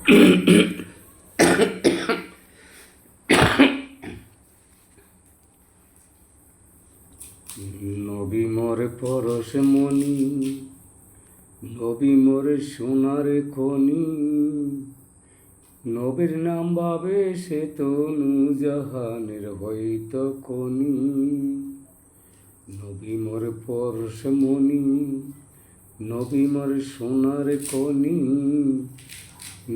নবী মোর পরশ মণি, নবী মোর সোনার খনি, নবীর নাম ভাবে সে তো নূরজাহানের হইতো খনি। নবী মোর পরশ মণি, নবী মোর সোনার খনি,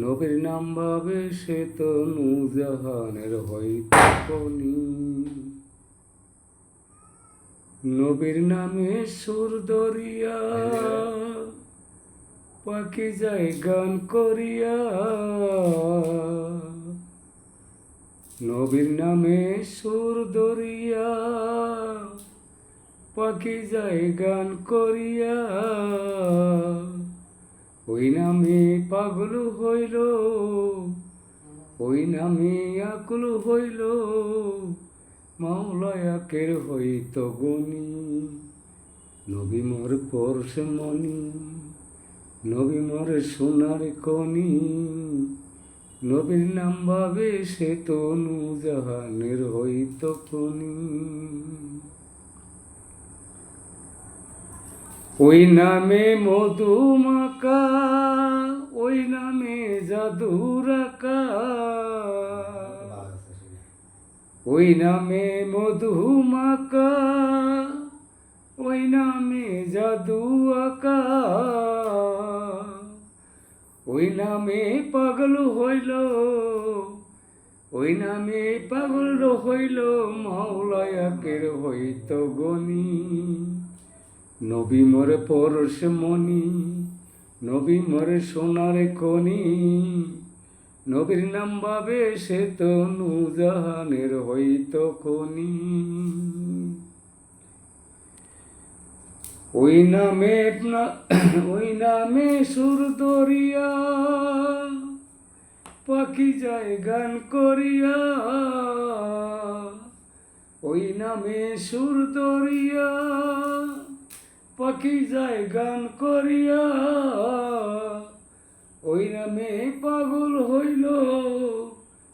নবীর নাম ভাবে সে তো নূরজাহানের হইতো খনি। নবীর নামে সুর দরিয়া, পাখি যায় গান করিয়া। নবীর নামে সুর দরিয়া, পাখি যায় গান করিয়া। ওই নামে পাগল হইল, ওই নামে আকুল হইল, মাওলায়াকের হইত গনি। নবী মোর পরশ মণি, নবী মোর সোনার খনি, নবীর নাম ভাবে সে তো নূরজাহানের হইত খনি। ওই নামে মধু মাকা, ওই নামে জাদু রাকা। ওই নামে মধু মাকা, ওই নামে জাদু আকা। ওই নামে পাগল হইল, ওই নামে পাগল হইল, মাওলায়াকের হইত গনি। নবী মোর পরশ মণি, নবী মোর সোনার খনি, নবীর নাম ভাবে সে তো নূরজাহানের হইত খনি। ওই নামে সুর দরিয়া, পাখি যায় গান করিয়া। ওই নামে সুর দরিয়া, পাখি যায় গান করিয়া। ওই নামে পাগল হইল,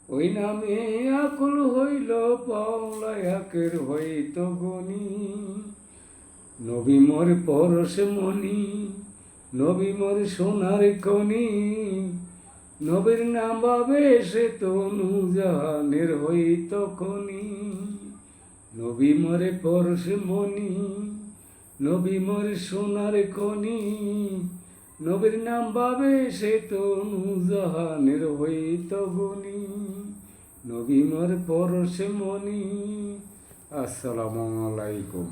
ওই নামে আকুল হইল, মাওলায়াকের হইত গনি। নবী মোর পরশ মণি, নবী মোর সোনার খনি, নবীর নাম ভাবে সে তো নূরজাহানের হইত খনি। নবী মোর পরশ মণি, নবী মোর সোনার খনি, নবীর নাম ভাবে সে তো নূরজাহানের হইত গনি। নবী মোর পরশ মণি। আসসালামু আলাইকুম।